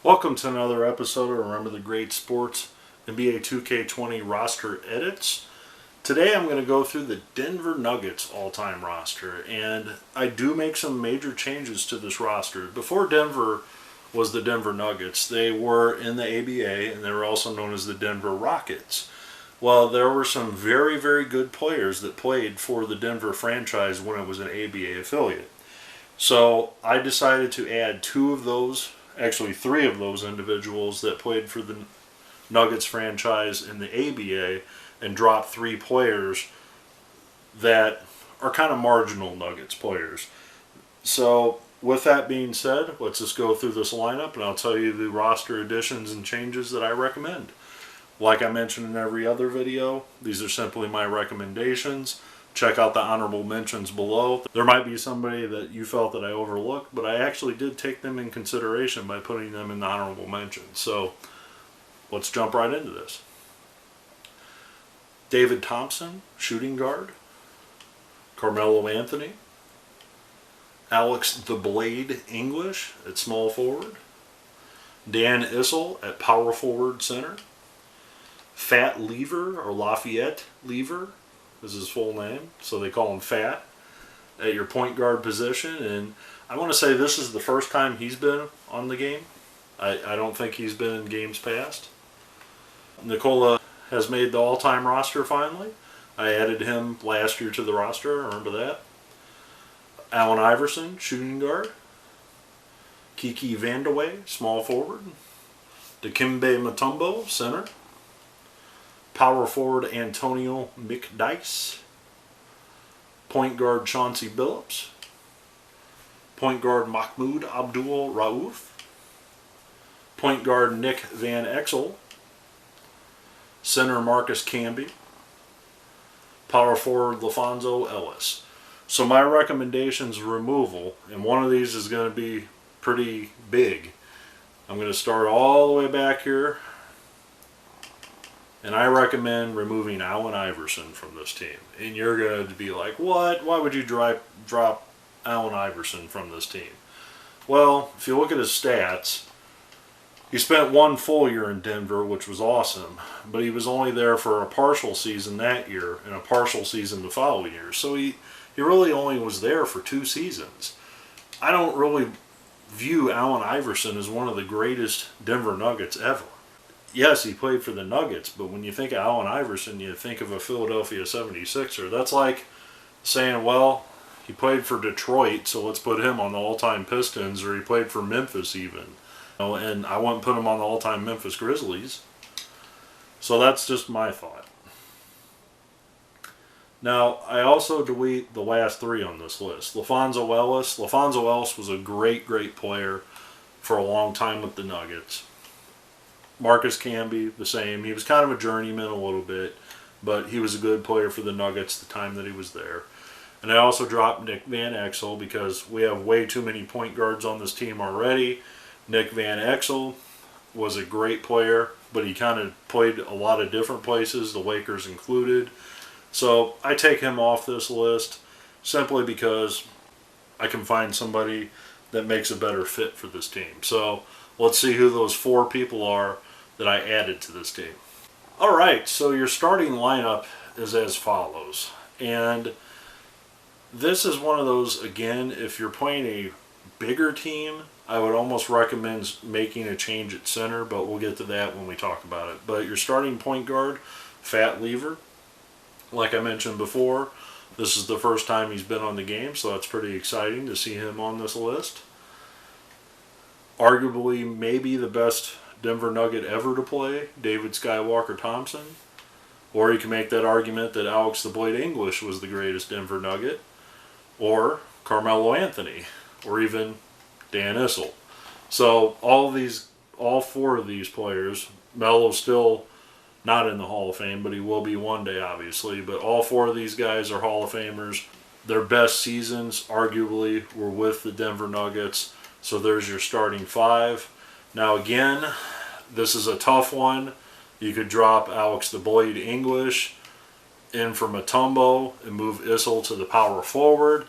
Welcome to another episode of Remember the Great Sports NBA 2K20 roster edits. Today I'm going to go through the Denver Nuggets all-time roster, and I do make some major changes to this roster. Before Denver was the Denver Nuggets, they were in the ABA, and they were also known as the Denver Rockets. Well, there were some very, very good players that played for the Denver franchise when it was an ABA affiliate. So I decided to add three of those individuals that played for the Nuggets franchise in the ABA and drop three players that are kind of marginal Nuggets players. So with that being said, let's just go through this lineup and I'll tell you the roster additions and changes that I recommend. Like I mentioned in every other video, these are simply my recommendations. Check out the honorable mentions below. There might be somebody that you felt that I overlooked, but I actually did take them in consideration by putting them in the honorable mentions. So let's jump right into this. David Thompson, shooting guard. Carmelo Anthony. Alex the Blade English at small forward. Dan Issel at power forward center. Fat Lever, or Lafayette Lever, is his full name, so they call him Fat, at your point guard position. And I want to say this is the first time he's been on the game. I don't think he's been in games past. Nikola has made the all-time roster finally. I added him last year to the roster, I remember that. Allen Iverson, shooting guard. Kiki Vandeweghe, small forward. Dikembe Mutombo, center. Power forward Antonio McDyess. Point guard Chauncey Billups. Point guard Mahmoud Abdul-Rauf. Point guard Nick Van Exel. Center Marcus Camby. Power forward LaPhonso Ellis. So my recommendations removal, and one of these is going to be pretty big. I'm going to start all the way back here. And I recommend removing Allen Iverson from this team. And you're going to be like, what? Why would you drop Allen Iverson from this team? Well, if you look at his stats, he spent one full year in Denver, which was awesome. But he was only there for a partial season that year and a partial season the following year. So he really only was there for 2 seasons. I don't really view Allen Iverson as one of the greatest Denver Nuggets ever. Yes, he played for the Nuggets, but when you think of Allen Iverson, you think of a Philadelphia 76er. That's like saying, well, he played for Detroit, so let's put him on the all-time Pistons, or he played for Memphis even. And I wouldn't put him on the all-time Memphis Grizzlies. So that's just my thought. Now, I also delete the last 3 on this list. LaPhonso Ellis. LaPhonso Ellis was a great, great player for a long time with the Nuggets. Marcus Camby, the same. He was kind of a journeyman a little bit, but he was a good player for the Nuggets the time that he was there. And I also dropped Nick Van Exel because we have way too many point guards on this team already. Nick Van Exel was a great player, but he kind of played a lot of different places, the Lakers included. So I take him off this list simply because I can find somebody that makes a better fit for this team. So let's see who those 4 people are that I added to this team. Alright, so your starting lineup is as follows. And this is one of those, again, if you're playing a bigger team, I would almost recommend making a change at center, but we'll get to that when we talk about it. But your starting point guard, Fat Lever. Like I mentioned before, this is the first time he's been on the game, so that's pretty exciting to see him on this list. Arguably, maybe the best Denver Nugget ever to play, David Skywalker Thompson. Or you can make that argument that Alex the Blade English was the greatest Denver Nugget. Or Carmelo Anthony. Or even Dan Issel. So all 4 of these players, Melo's still not in the Hall of Fame, but he will be one day, obviously. But all 4 of these guys are Hall of Famers. Their best seasons, arguably, were with the Denver Nuggets. So there's your starting 5. Now again, this is a tough one. You could drop Alex the Blade English in for Mutombo and move Issel to the power forward.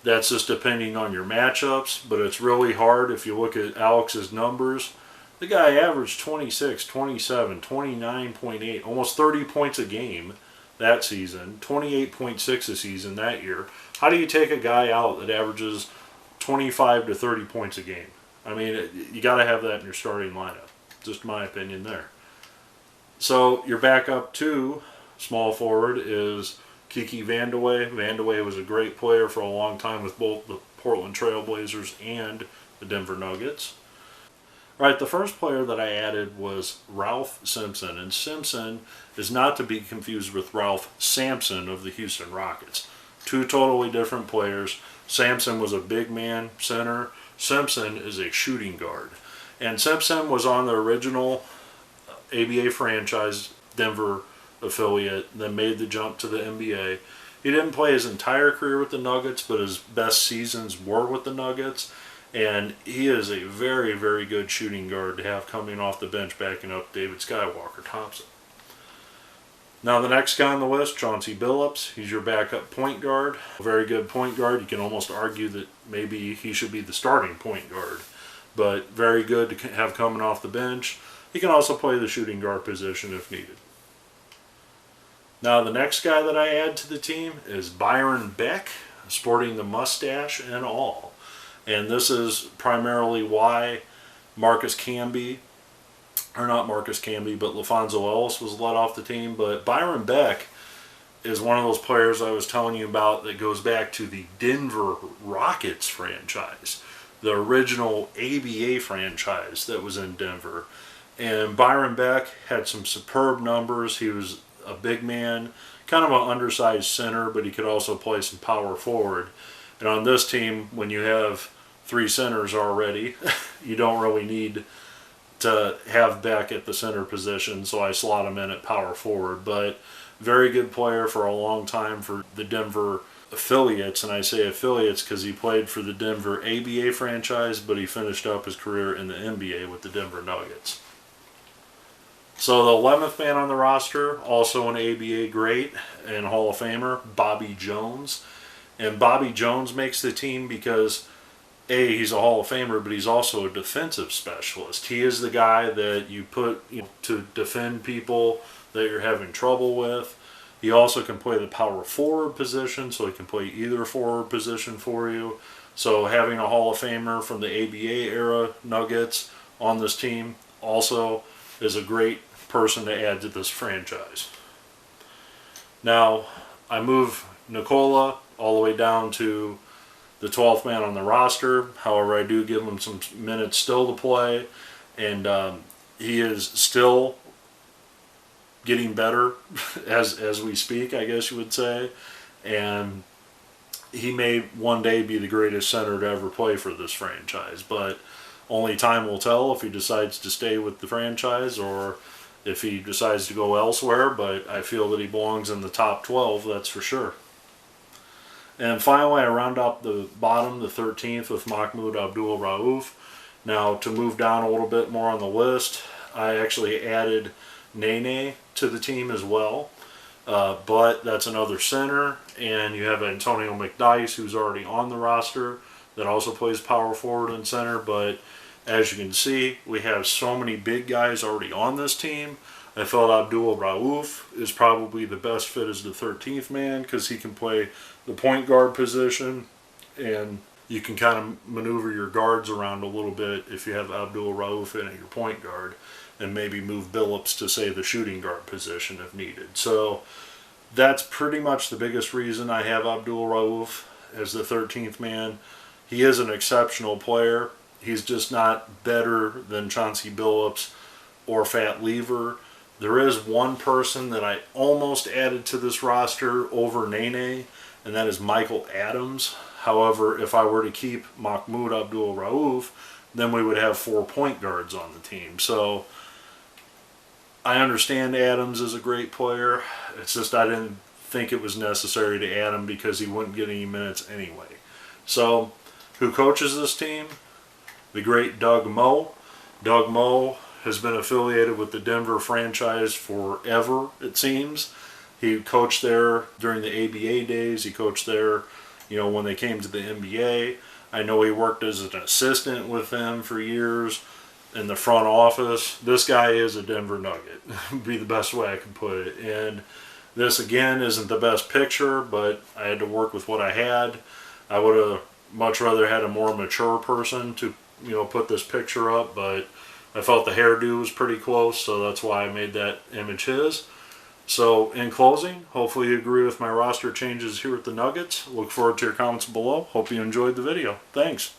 That's just depending on your matchups, but it's really hard if you look at Alex's numbers. The guy averaged 26, 27, 29.8, almost 30 points a game that season, 28.6 a season that year. How do you take a guy out that averages 25 to 30 points a game? I mean, you got to have that in your starting lineup. Just my opinion there. So your backup two, small forward, is Kiki Vandeweghe. Vandeweghe was a great player for a long time with both the Portland Trail Blazers and the Denver Nuggets. All right, the first player that I added was Ralph Simpson, and Simpson is not to be confused with Ralph Sampson of the Houston Rockets. Two totally different players. Sampson was a big man center. Simpson is a shooting guard. And Simpson was on the original ABA franchise Denver affiliate, then made the jump to the NBA. He didn't play his entire career with the Nuggets, but his best seasons were with the Nuggets. And he is a very, very good shooting guard to have coming off the bench backing up David Thompson. Now the next guy on the list, Chauncey Billups. He's your backup point guard. A very good point guard. You can almost argue that maybe he should be the starting point guard. But very good to have coming off the bench. He can also play the shooting guard position if needed. Now the next guy that I add to the team is Byron Beck, sporting the mustache and all. And this is primarily why Camby, but LaPhonso Ellis was let off the team. But Byron Beck is one of those players I was telling you about that goes back to the Denver Rockets franchise, the original ABA franchise that was in Denver. And Byron Beck had some superb numbers. He was a big man, kind of an undersized center, but he could also play some power forward. And on this team, when you have three centers already, you don't really need to have Beck at the center position, so I slot him in at power forward. But very good player for a long time for the Denver affiliates, and I say affiliates because he played for the Denver ABA franchise, but he finished up his career in the NBA with the Denver Nuggets. So the 11th man on the roster, also an ABA great and Hall of Famer, Bobby Jones. And Bobby Jones makes the team because, A, he's a Hall of Famer, but he's also a defensive specialist. He is the guy that you put to defend people that you're having trouble with. He also can play the power forward position, so he can play either forward position for you. So having a Hall of Famer from the ABA era Nuggets on this team also is a great person to add to this franchise. Now, I move Nikola all the way down to the 12th man on the roster. However, I do give him some minutes still to play, and he is still getting better as we speak, I guess you would say. And he may one day be the greatest center to ever play for this franchise, but only time will tell if he decides to stay with the franchise or if he decides to go elsewhere. But I feel that he belongs in the top 12, that's for sure. And finally, I round up the bottom, the 13th, with Mahmoud Abdul-Rauf. Now, to move down a little bit more on the list, I actually added Nenê to the team as well. But that's another center, and you have Antonio McDyess, who's already on the roster, that also plays power forward and center. But as you can see, we have so many big guys already on this team. I felt Abdul-Rauf is probably the best fit as the 13th man because he can play the point guard position, and you can kind of maneuver your guards around a little bit if you have Abdul-Rauf in at your point guard, and maybe move Billups to, say, the shooting guard position if needed. So that's pretty much the biggest reason I have Abdul-Rauf as the 13th man. He is an exceptional player. He's just not better than Chauncey Billups or Fat Lever. There is one person that I almost added to this roster over Nenê, and that is Michael Adams. However, if I were to keep Mahmoud Abdul-Rauf, then we would have 4 point guards on the team. So I understand Adams is a great player. It's just I didn't think it was necessary to add him because he wouldn't get any minutes anyway. So who coaches this team? The great Doug Moe. Doug Moe has been affiliated with the Denver franchise forever, it seems. He coached there during the ABA days. He coached there, when they came to the NBA. I know he worked as an assistant with them for years. in the front office. This guy is a Denver Nugget, would be the best way I can put it. And this again isn't the best picture, but I had to work with what I had. I would have much rather had a more mature person to, you know, put this picture up, but I felt the hairdo was pretty close, so that's why I made that image his. So in closing, hopefully you agree with my roster changes here at the Nuggets. Look forward to your comments below. Hope you enjoyed the video. Thanks.